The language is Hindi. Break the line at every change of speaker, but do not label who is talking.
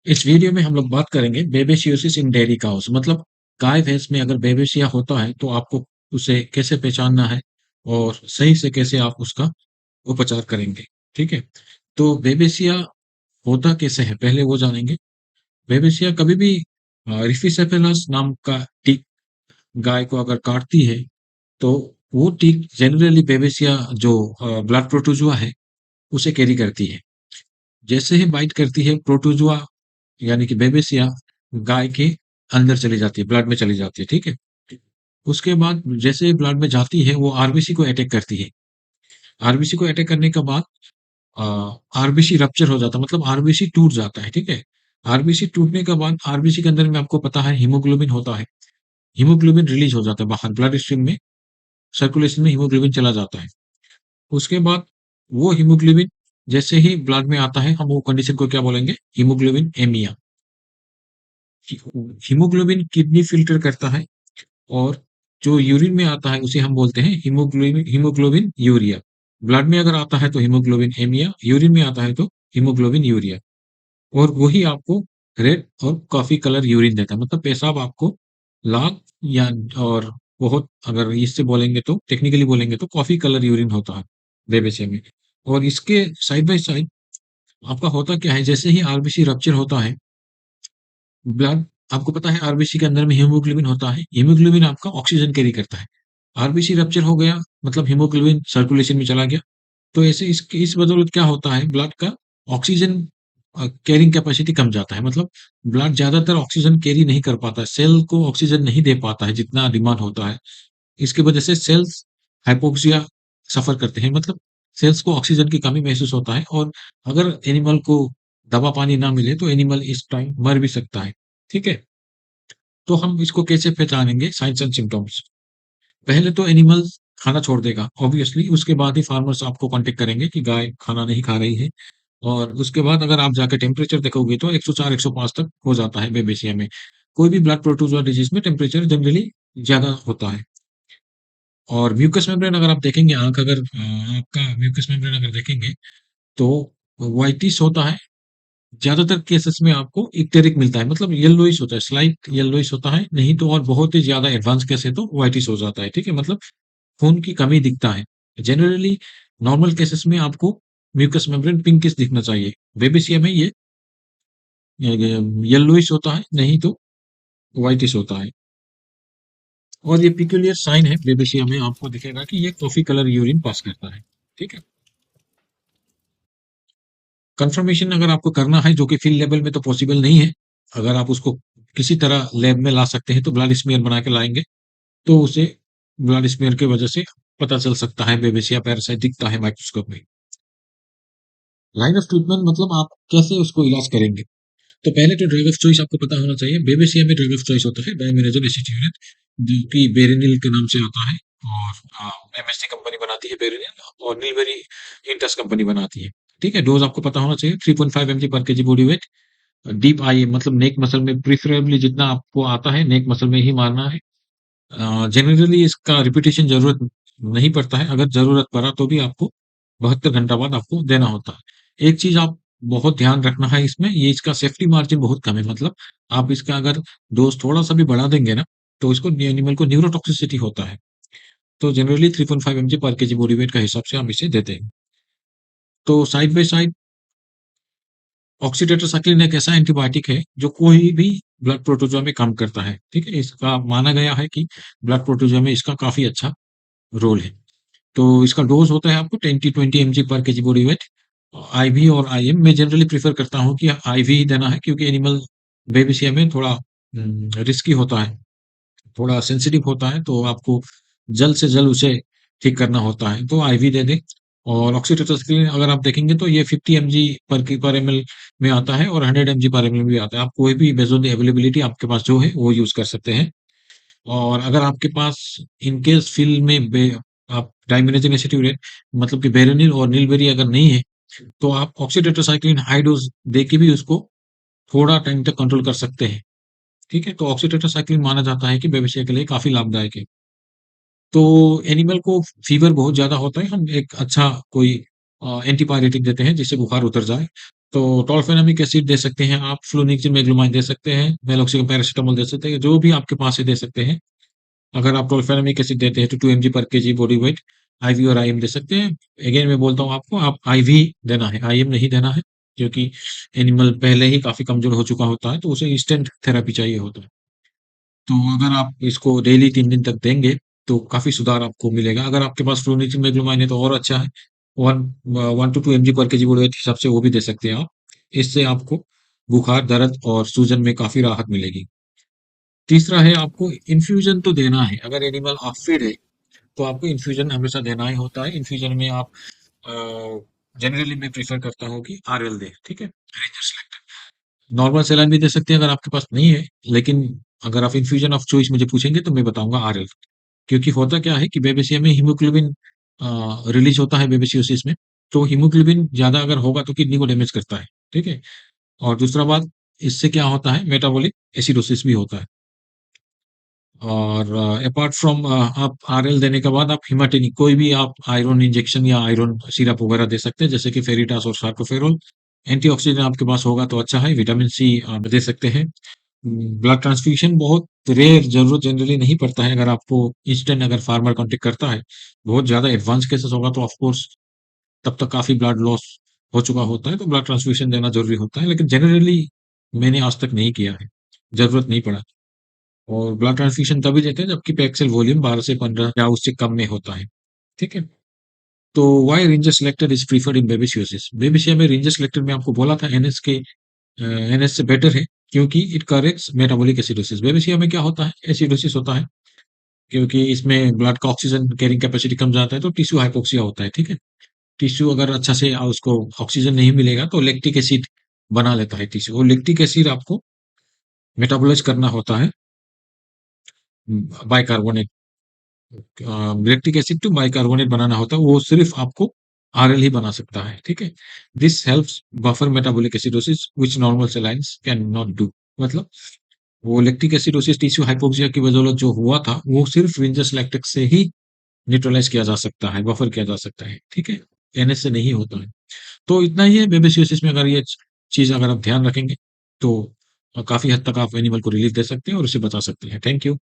इस वीडियो में हम लोग बात करेंगे बेबिसियोसिस इन डेयरी काउस, मतलब गाय भैंस में अगर बेबिसिया होता है तो आपको उसे कैसे पहचानना है और सही से कैसे आप उसका उपचार करेंगे। ठीक है, तो बेबिसिया होता कैसे है पहले वो जानेंगे। बेबिसिया कभी भी रिफिसेफेलस नाम का टिक गाय को अगर काटती है तो वो टिक जनरली बेबिसिया जो ब्लड प्रोटोजुआ है उसे कैरी करती है। जैसे ही बाइट करती है प्रोटोजुआ यानी कि बेबिसिया गाय के अंदर चली जाती है, ब्लड में चली जाती है। ठीक है, उसके बाद जैसे ही ब्लड में जाती है वो आरबीसी को अटैक करती है। आरबीसी को अटैक करने के बाद आरबीसी रप्चर हो जाता है, मतलब आरबीसी टूट जाता है। ठीक है, आरबीसी टूटने के बाद आरबीसी के अंदर में आपको पता है हीमोग्लोबिन होता है। हीमोग्लोबिन रिलीज हो जाता है बाहर, ब्लड स्ट्रीम में सर्कुलेशन में हीमोग्लोबिन चला जाता है। उसके बाद वो हीमोग्लोबिन जैसे ही ब्लड में आता है हम वो कंडीशन को क्या बोलेंगे, हीमोग्लोबिन एमिया। हीमोग्लोबिन किडनी फिल्टर करता है और जो यूरिन में आता है उसे हम बोलते हैं हीमोग्लोबिन हीमोग्लोबिन यूरिया। ब्लड में अगर आता है तो हीमोग्लोबिन एमिया, यूरिन में आता है तो हीमोग्लोबिन यूरिया। और वही आपको रेड और कॉफी कलर यूरिन देता है, मतलब पेशाब आपको लाल या और बहुत अगर इससे बोलेंगे तो टेक्निकली बोलेंगे तो कॉफी कलर यूरिन होता है बेबेचे में। और इसके साइड बाय साइड आपका होता क्या है, जैसे ही आरबीसी रप्चर होता है ब्लड, आपको पता है आरबीसी के अंदर में हीमोग्लोबिन होता है, हीमोग्लोबिन आपका ऑक्सीजन कैरी करता है। आरबीसी रप्चर हो गया मतलब हीमोग्लोबिन सर्कुलेशन में चला गया। तो ऐसे इस बदौलत क्या होता है, ब्लड का ऑक्सीजन कैरिंग कैपेसिटी कम जाता है, मतलब ब्लड ज्यादातर ऑक्सीजन कैरी नहीं कर पाता, सेल को ऑक्सीजन नहीं दे पाता है जितना डिमांड होता है। इसकी वजह से सेल्स हाइपोक्सिया सफर करते हैं, मतलब सेल्स को ऑक्सीजन की कमी महसूस होता है। और अगर एनिमल को दवा पानी ना मिले तो एनिमल इस टाइम मर भी सकता है। ठीक है, तो हम इसको कैसे पहचानेंगे, साइंस एंड सिम्टम्स। पहले तो एनिमल खाना छोड़ देगा ऑब्वियसली, उसके बाद ही फार्मर्स आपको कांटेक्ट करेंगे कि गाय खाना नहीं खा रही है। और उसके बाद अगर आप जाकर टेम्परेचर देखोगे तो 104 105 तक हो जाता है बेबेसिया में। कोई भी ब्लड प्रोटोजोआ डिजीज में टेम्परेचर जनरली ज्यादा होता है। और म्यूकस मेम्ब्रेन अगर आप देखेंगे, आंख अगर आपका म्यूकस मेम्ब्रेन अगर देखेंगे तो व्हाइटिश होता है। ज्यादातर केसेस में आपको इक्टेरिक मिलता है, मतलब येलोइश होता है, स्लाइट येलोइश होता है, नहीं तो और बहुत ही ज्यादा एडवांस केस है तो व्हाइटिश हो जाता है। ठीक है, मतलब खून की कमी दिखता है। जनरली नॉर्मल केसेस में आपको म्यूकस मेम्ब्रेन पिंकिश दिखना चाहिए, बेबिसिया में ये येलोइश होता है, नहीं तो व्हाइटिश होता है। और ये पिक्यूलियर साइन है बेबिसिया में, आपको दिखेगा कि ये कॉफी कलर यूरिन पास करता है। ठीक है, कंफर्मेशन अगर आपको करना है जो कि फील्ड लेवल में तो पॉसिबल नहीं है, अगर आप उसको किसी तरह लैब में ला सकते हैं तो ब्लड स्मीयर बना के लाएंगे तो उसे ब्लड स्मीयर की वजह से पता चल सकता है बेबिसिया पैरासाइट दिखता है माइक्रोस्कोप में। लाइन ऑफ ट्रीटमेंट मतलब आप कैसे उसको इलाज करेंगे। तो पहले तो ड्रग ऑफ चॉइस आपको पता होना चाहिए। बेबिसिया में ड्रग ऑफ चॉइस होता है डायमिनोजन एसीट्यूरेट, जो कि बेरिनिल के नाम से आता है। और एमएससी कंपनी बनाती है बेरिनिल, और नीलबेरी इंटस कंपनी बनाती है। ठीक है, डोज आपको पता होना चाहिए 3.5 mg पर केजी बॉडी वेट। डीप आई मतलब नेक मसल में, प्रिफरेबली जितना आपको आता है नेक मसल में ही मारना है। जनरली इसका रिपीटेशन जरूरत नहीं पड़ता है, अगर जरूरत पड़ा तो भी आपको 72 घंटा बाद आपको देना होता है। एक चीज आप बहुत ध्यान रखना है इसमें, ये इसका सेफ्टी मार्जिन बहुत कम है, मतलब आप इसका अगर डोज थोड़ा सा भी बढ़ा देंगे ना तो इसको एनिमल को न्यूरोटॉक्सिसिटी होता है। तो जनरली 3.5 mg पर केजी बॉडी वेट का हिसाब से हम इसे देते हैं। तो साइड बाय साइड ऑक्सीटेट्रासाइक्लिन एक ऐसा एंटीबायोटिक है जो कोई भी ब्लड प्रोटोजोआ में काम करता है। ठीक है, इसका माना गया है कि ब्लड प्रोटोजोआ में इसका काफी अच्छा रोल है। तो इसका डोज होता है आपको 10 to 20 mg पर केजी बॉडी वेट। आईवी और आईएम मैं जनरली प्रेफर करता हूँ कि आईवी ही देना है, क्योंकि एनिमल बेबिसिया में थोड़ा रिस्की होता है, थोड़ा सेंसिटिव होता है, तो आपको जल्द से जल्द उसे ठीक करना होता है, तो आईवी दे दें। और ऑक्सीटोसिन अगर आप देखेंगे तो ये 50 mg पर एमएल में आता है और 100 mg पर एमएल भी आता है। आप कोई भी बेस्ड ऑन द अवेलेबिलिटी आपके पास जो है वो यूज कर सकते हैं। और अगर आपके पास इन केस फील्ड में आप डाइमिनोजन एसिटिल्यूरेट मतलब कि बेरोनिल और नीलबेरी अगर नहीं है तो आप ऑक्सीटेट्रासाइक्लिन हाई डोज दे के भी उसको थोड़ा टाइम तक कंट्रोल कर सकते हैं। ठीक है, तो ऑक्सीटेट्रासाइक्लिन माना जाता है कि बेबिसिया के लिए काफी लाभदायक है। तो एनिमल को फीवर बहुत ज्यादा होता है, हम एक अच्छा कोई एंटीपायरेटिक देते हैं जिससे बुखार उतर जाए। तो टॉल्फेनेमिक एसिड दे सकते हैं आप, फ्लुनिक्सिमेग्लोमाइन दे सकते हैं, मेलोक्सिकम पैरासिटामोल दे सकते हैं, जो भी आपके पास है दे सकते हैं। अगर आप टॉल्फेनेमिक एसिड देते हैं तो 2 mg पर केजी बॉडी वेट आईवी और आईएम दे सकते हैं। अगेन मैं बोलता हूँ आपको, आप आईवी देना है, आईएम नहीं देना है, क्योंकि एनिमल पहले ही काफी कमजोर हो चुका होता है, तो उसे इंस्टेंट थेरेपी चाहिए होता है। तो अगर आप इसको डेली 3 दिन तक देंगे तो काफी सुधार आपको मिलेगा। अगर आपके पास फ्लोनिथिन है तो और अच्छा है। 1 to 2 mg पर केजी बॉडी वेट हिसाब से वो भी दे सकते हैं आप। इससे आपको बुखार, दर्द और सूजन में काफी राहत मिलेगी। तीसरा है, आपको इन्फ्यूजन तो देना है। अगर एनिमल ऑफ फीड है तो आपको इन्फ्यूजन हमेशा देना ही होता है। इन्फ्यूजन में आप जनरली मैं प्रीफर करता हूँ कि आरएल दे, ठीक है, रेंजर सेलेक्ट। नॉर्मल सेलाइन भी दे सकते हैं अगर आपके पास नहीं है, लेकिन अगर आप इन्फ्यूजन ऑफ चॉइस मुझे पूछेंगे तो मैं बताऊंगा आरएल। क्योंकि होता क्या है कि बेबेसिया में हीमोग्लोबिन रिलीज होता है बेबेसियोसिस में, तो हीमोग्लोबिन ज्यादा अगर होगा तो किडनी को डैमेज करता है, ठीक है। और दूसरा बात, इससे क्या होता है, मेटाबॉलिक एसिडोसिस भी होता है। और अपार्ट फ्रॉम आप आरएल देने के बाद आप हिमाटिनिक कोई भी आप आयरन इंजेक्शन या आयरन सिरप वगैरह दे सकते हैं, जैसे कि फेरिटास और सार्कोफेरोल। एंटीऑक्सीडेंट आपके पास होगा तो अच्छा है, विटामिन सी आप दे सकते हैं। ब्लड ट्रांसफ्यूजन बहुत रेयर, जरूरत जनरली नहीं पड़ता है। अगर आपको इंस्टेंट अगर फार्मर कांटेक्ट करता है, बहुत ज्यादा एडवांस केसेस होगा तो ऑफ कोर्स तब तक काफी ब्लड लॉस हो चुका होता है, तो ब्लड ट्रांसफ्यूजन देना जरूरी होता है। लेकिन जनरली मैंने आज तक नहीं किया है, जरूरत नहीं पड़ा। और ब्लड ट्रांसफ्यूजन तभी देते हैं जबकि पैक्सिल वॉल्यूम 12 से 15 या उससे कम में होता है, ठीक है। तो why Ringer lactate is preferred in babesiosis. Babesia में रेंजर सेलेक्टर में आपको बोला था एनएस के, एनएस से बेटर है, क्योंकि इट करेक्ट्स मेटाबॉलिक एसिडोसिस। बेबिसिया में क्या होता है, एसिडोसिस होता है, क्योंकि इसमें ब्लड का ऑक्सीजन कैरिंग कैपेसिटी कम जाता है, तो टिश्यू हाइपोक्सिया होता है, ठीक है। टिश्यू अगर अच्छा से उसको ऑक्सीजन नहीं मिलेगा तो लैक्टिक एसिड बना लेता है टिश्यू। वो लैक्टिक एसिड आपको मेटाबोलाइज करना होता है bicarbonate, lactic acid to bicarbonate बनाना होता है, वो सिर्फ आपको आरएल ही बना सकता है, ठीक है। This helps buffer metabolic acidosis which normal salines can not do. मतलब वो लैक्टिक एसिडोसिस टिश्यू हाइपोक्सिया की बदौलत जो हुआ था, वो सिर्फ रिंजस लैक्टिक से ही न्यूट्रलाइज किया जा सकता है, बफर किया जा सकता है, ठीक है। एनएस से नहीं होता है। तो इतना ही है बेबिसियोसिस में। अगर ये चीज अगर आप ध्यान रखेंगे तो काफी हद तक आप एनिमल को रिलीफ दे सकते हैं और उसे बचा सकते हैं। Thank you.